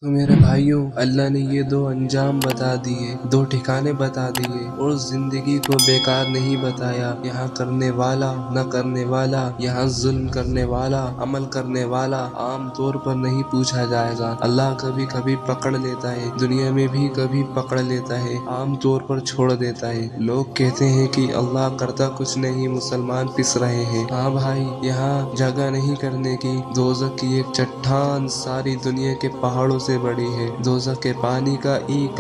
تو میرے بھائیوں، اللہ نے یہ دو انجام بتا دیے، دو ٹھکانے بتا دیے، اور زندگی کو بیکار نہیں بتایا۔ یہاں کرنے والا، نہ کرنے والا، یہاں ظلم کرنے والا، عمل کرنے والا عام طور پر نہیں پوچھا جائے گا۔ اللہ کبھی کبھی پکڑ لیتا ہے، دنیا میں بھی کبھی پکڑ لیتا ہے، عام طور پر چھوڑ دیتا ہے۔ لوگ کہتے ہیں کہ اللہ کرتا کچھ نہیں، مسلمان پس رہے ہیں۔ ہاں بھائی، یہاں جگہ نہیں کرنے کی۔ دوزخ کی ایک چٹان ساری دنیا کے پہاڑوں سے بڑی ہے۔ دوزخ کے پانی کا ایک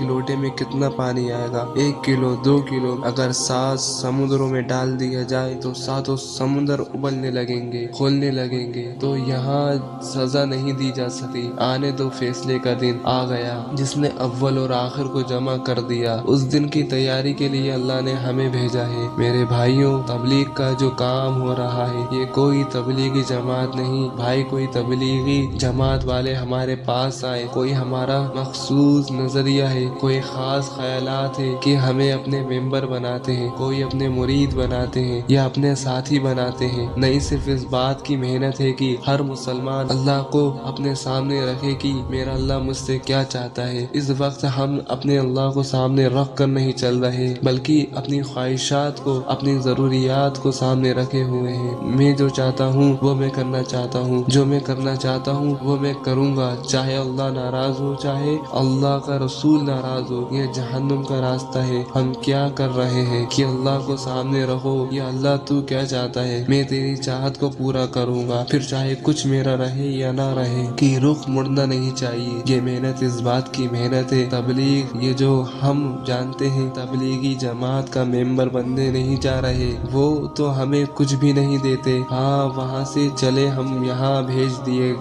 لوٹے میں کتنا پانی آئے گا؟ 1 کلو، 2 کلو۔ اگر 7 سمندروں میں ڈال دیا جائے تو 7 سمندر ابلنے لگیں گے، کھولنے لگیں گے۔ تو یہاں سزا نہیں دی جا سکتی۔ آنے دو، فیصلے کا دن آ گیا۔ جس نے اول اور آخر کو جمع کر دیا، اس دن کی تیاری کے لیے اللہ نے ہمیں بھیجا ہے۔ میرے بھائیوں، تبلیغ کا جو کام ہو رہا ہے، یہ کوئی تبلیغی جماعت نہیں بھائی، کوئی تبلیغی جماعت والے ہمارے پاس آئے، کوئی ہمارا مخصوص نظریہ ہے، کوئی خاص خیالات ہے کہ ہمیں اپنے ممبر بناتے ہیں، کوئی اپنے مرید بناتے ہیں یا اپنے ساتھی بناتے ہیں۔ نہیں، صرف اس بات کی محنت ہے کہ ہر مسلمان اللہ کو اپنے سامنے رکھے کہ میرا اللہ مجھ سے کیا چاہتا ہے۔ اس وقت ہم اپنے اللہ کو سامنے رکھ کر نہیں چل رہے، بلکہ اپنی خواہشات کو، اپنی ضروریات کو سامنے رکھے ہوئے ہیں۔ میں جو چاہتا ہوں وہ میں کرنا چاہتا ہوں، جو میں کرنا چاہتا ہوں وہ میں کروں گا، چاہے اللہ ناراض ہو، چاہے اللہ کا رسول ناراض ہو۔ یہ جہنم کا راستہ ہے۔ ہم کیا کر رہے ہیں کہ اللہ کو سامنے رکھو، یا اللہ تو کیا چاہتا ہے، میں تیری چاہت کو پورا کروں گا، پھر چاہے کچھ میرا رہے یا نہ رہے۔ کہ رخ مڑنا نہیں چاہیے۔ یہ محنت اس بات کی محنت ہے۔ تبلیغ، یہ جو ہم جانتے ہیں تبلیغی جماعت کا ممبر بننے نہیں جا رہے، وہ تو ہمیں کچھ بھی نہیں دیتے۔ ہاں، وہاں سے چلے ہم یہاں بھیج دیے،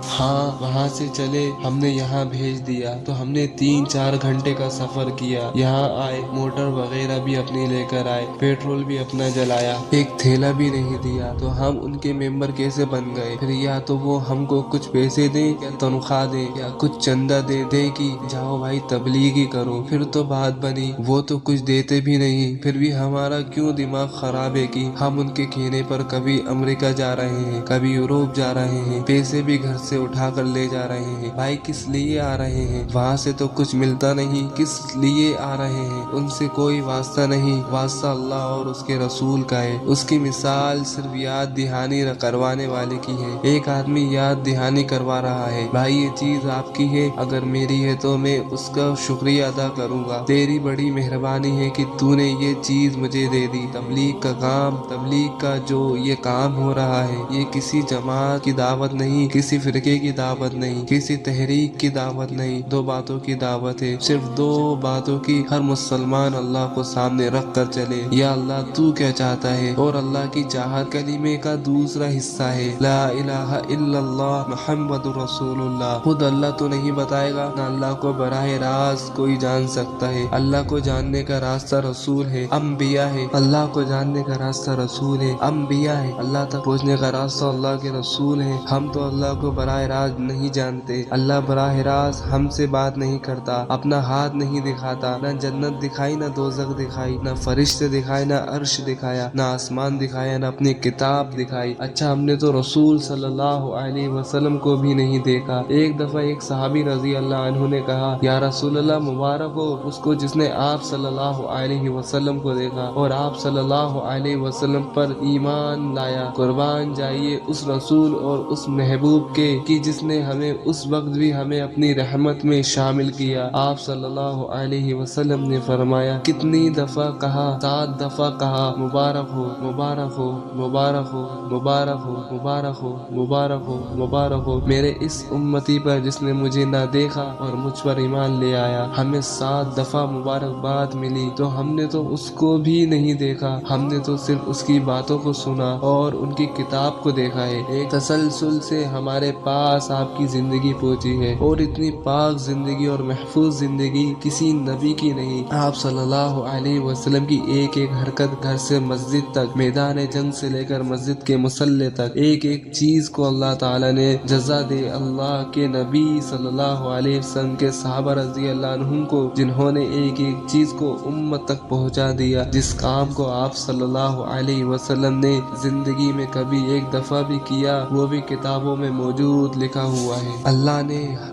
وہاں سے چلے ہم نے یہاں بھیج دیا، تو ہم نے 3-4 گھنٹے کا سفر کیا، یہاں آئے، موٹر وغیرہ بھی اپنی لے کر آئے، پیٹرول بھی اپنا جلایا، ایک تھیلا بھی نہیں دیا، تو ہم ان کے ممبر کیسے بن گئے؟ پھر یا تو وہ ہم کو کچھ پیسے دیں یا تنخواہ دیں یا کچھ چندہ دے کہ جاؤ بھائی تبلیغی کرو، پھر تو بات بنی۔ وہ تو کچھ دیتے بھی نہیں، پھر بھی ہمارا کیوں دماغ خراب ہے کہ ہم ان کے کہنے پر کبھی امریکہ جا رہے ہیں، کبھی یوروپ جا رہے ہیں، پیسے بھی گھر سے اٹھا کر لے جا رہے ہیں۔ بھائی کس لیے آ رہے ہیں؟ وہاں سے تو کچھ ملتا نہیں، کس لیے آ رہے ہیں؟ ان سے کوئی واسطہ نہیں، واسطہ اللہ اور اس کے رسول کا ہے۔ اس کی مثال صرف یاد دہانی کروانے والے کی ہے۔ ایک آدمی یاد دہانی کروا رہا ہے، بھائی یہ چیز آپ کی ہے، اگر میری ہے تو میں اس کا شکریہ ادا کروں گا، تیری بڑی مہربانی ہے کہ تو نے یہ چیز مجھے دے دی۔ تبلیغ کا جو یہ کام ہو رہا ہے، یہ کسی جماعت کی دعوت نہیں، کسی فرقے کی دعوت نہیں، کسی تحریک کی دعوت نہیں، 2 باتوں کی دعوت ہے، صرف 2 باتوں کی۔ ہر مسلمان اللہ کو سامنے رکھ کر چلے، یا اللہ تو کیا چاہتا ہے، اور اللہ کی چاہت کلمے کا دوسرا حصہ ہے لا الہ الا اللہ محمد رسول اللہ۔ خود اللہ تو نہیں بتائے گا، نہ اللہ کو براہ راست کوئی جان سکتا ہے۔ اللہ کو جاننے کا راستہ رسول ہے، انبیاء ہے۔ اللہ کو جاننے کا راستہ رسول ہے، انبیاء ہے۔ اللہ تک پہنچنے کا راستہ اللہ کے رسول ہے۔ ہم تو اللہ کو براہ راست نہیں جانتے۔ اللہ براہ راست ہم سے بات نہیں کرتا، اپنا ہاتھ نہیں دکھاتا، نہ جنت دکھائی، نہ دوزخ دکھائی، نہ فرشتے دکھائے، نہ عرش دکھایا، نہ آسمان دکھایا، نہ اپنی کتاب دکھائی۔ اچھا، ہم نے تو رسول صلی اللہ علیہ وسلم کو بھی نہیں دیکھا۔ ایک دفعہ ایک صحابی رضی اللہ عنہ نے کہا، یا رسول اللہ، مبارک ہو اس کو جس نے آپ صلی اللہ علیہ وسلم کو دیکھا اور آپ صلی اللہ علیہ وسلم پر ایمان لایا۔ قربان جائیے اس رسول اور اس محبوب کے کہ جس نے ہمیں اس وقت بھی ہمیں اپنی رحمت میں شامل کیا۔ آپ صلی اللہ علیہ وسلم نے فرمایا، کتنی دفعہ کہا؟ 7 دفعہ کہا، مبارک ہو، مبارک ہو، مبارک ہو، مبارک ہو، مبارک ہو، مبارک ہو، مبارک ہو میرے اس امتی پر جس نے مجھے نہ دیکھا اور مجھ پر ایمان لے آیا۔ ہمیں 7 دفعہ مبارکباد ملی، تو ہم نے تو اس کو بھی نہیں دیکھا، ہم نے تو صرف اس کی باتوں کو سنا اور ان کی کتاب کو دیکھا ہے۔ ایک تسلسل سے ہمارے پاس آپ کی زندگی پہنچی ہے، اور اتنی پاک زندگی اور محفوظ زندگی کسی نبی کی نہیں۔ آپ صلی اللہ علیہ وسلم کی ایک ایک حرکت، گھر سے مسجد تک، میدان جنگ سے لے کر مسجد کے مصلی تک، ایک ایک چیز کو اللہ تعالیٰ نے جزا دے۔ اللہ کے نبی صلی اللہ علیہ وسلم کے صحابہ رضی اللہ عنہم کو، جنہوں نے ایک ایک چیز کو امت تک پہنچا دیا، جس کام کو آپ صلی اللہ علیہ وسلم نے زندگی میں کبھی ایک دفعہ بھی کیا، وہ بھی کتابوں میں موجود لکھا ہوا ہے۔ اللہ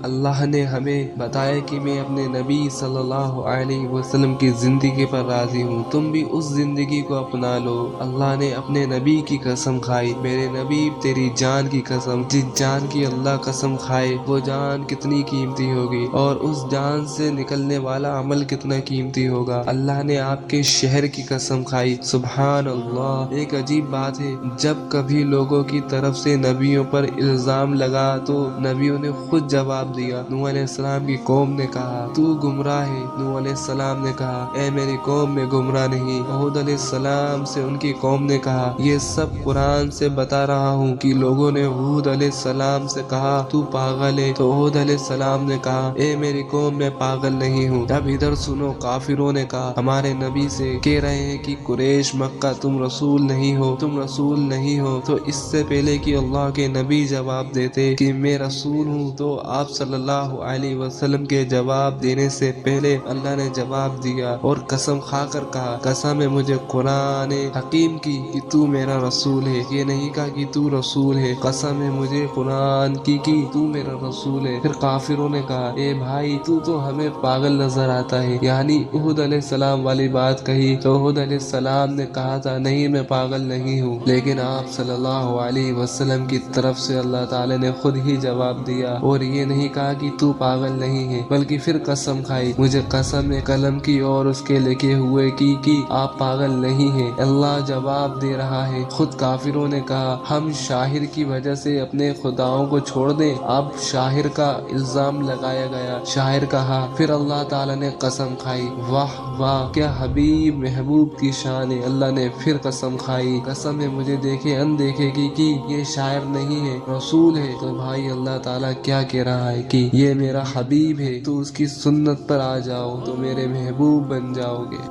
اللہ نے ہمیں بتایا کہ میں اپنے نبی صلی اللہ علیہ وسلم کی زندگی پر راضی ہوں، تم بھی اس زندگی کو اپنا لو۔ اللہ نے اپنے نبی کی قسم کھائی، میرے نبی تیری جان کی قسم، جس جان کی اللہ قسم کھائے وہ جان کتنی قیمتی ہوگی اور اس جان سے نکلنے والا عمل کتنا قیمتی ہوگا۔ اللہ نے آپ کے شہر کی قسم کھائی، سبحان اللہ۔ ایک عجیب بات ہے، جب کبھی لوگوں کی طرف سے نبیوں پر الزام لگا تو نبیوں نے خود جواب دیا۔ نوح علیہ السلام کی قوم نے کہا تو گمراہ ہے، نوح علیہ السلام نے کہا اے میری قوم میں گمراہ نہیں۔ ہود علیہ السلام سے ان کی قوم نے کہا یہ سب قرآن سے بتا رہا ہوں کہ لوگوں نے ہود علیہ السلام سے کہا تو پاگل ہے، تو ہود علیہ السلام نے کہا اے میری قوم میں پاگل نہیں ہوں۔ اب ادھر سنو، کافروں نے کہا ہمارے نبی سے کہہ رہے ہیں کہ قریش مکہ تم رسول نہیں ہو، تم رسول نہیں ہو۔ تو اس سے پہلے کہ اللہ کے نبی جواب دیتے کہ میں رسول ہوں، تو آپ صلی اللہ علیہ وسلم کے جواب دینے سے پہلے اللہ نے جواب دیا اور قسم کھا کر کہا قسم ہے مجھے قرآن حکیم کی کہ تو میرا رسول ہے، یہ نہیں کہا کہ تو رسول ہے، قسم ہے مجھے قرآن کی کہ تو میرا رسول ہے۔ پھر کافروں نے کہا اے بھائی تو ہمیں پاگل نظر آتا ہے، یعنی احد علیہ السلام والی بات کہی تو احد علیہ السلام نے کہا تھا نہیں میں پاگل نہیں ہوں، لیکن آپ صلی اللہ علیہ وسلم کی طرف سے اللہ تعالی نے خود ہی جواب دیا اور یہ نہیں کہا کہ تو پاگل نہیں ہے، بلکہ پھر قسم کھائی مجھے قسم قلم کی اور اس کے لکھے ہوئے کی کہ آپ پاگل نہیں ہیں۔ اللہ جواب دے رہا ہے، خود کافروں نے کہا ہم شاعر کی وجہ سے اپنے خداؤں کو چھوڑ دیں، اب شاعر کا الزام لگایا گیا، شاعر کہا، پھر اللہ تعالی نے قسم کھائی، واہ واہ کیا حبیب محبوب کی شان ہے۔ اللہ نے پھر قسم کھائی، قسم ہے مجھے دیکھے اندیکھے کی کہ یہ شاعر نہیں ہے رسول ہے۔ تو بھائی اللہ تعالیٰ کیا کہہ رہا ہے کہ یہ میرا حبیب ہے، تو اس کی سنت پر آ جاؤ تو میرے محبوب بن جاؤ گے۔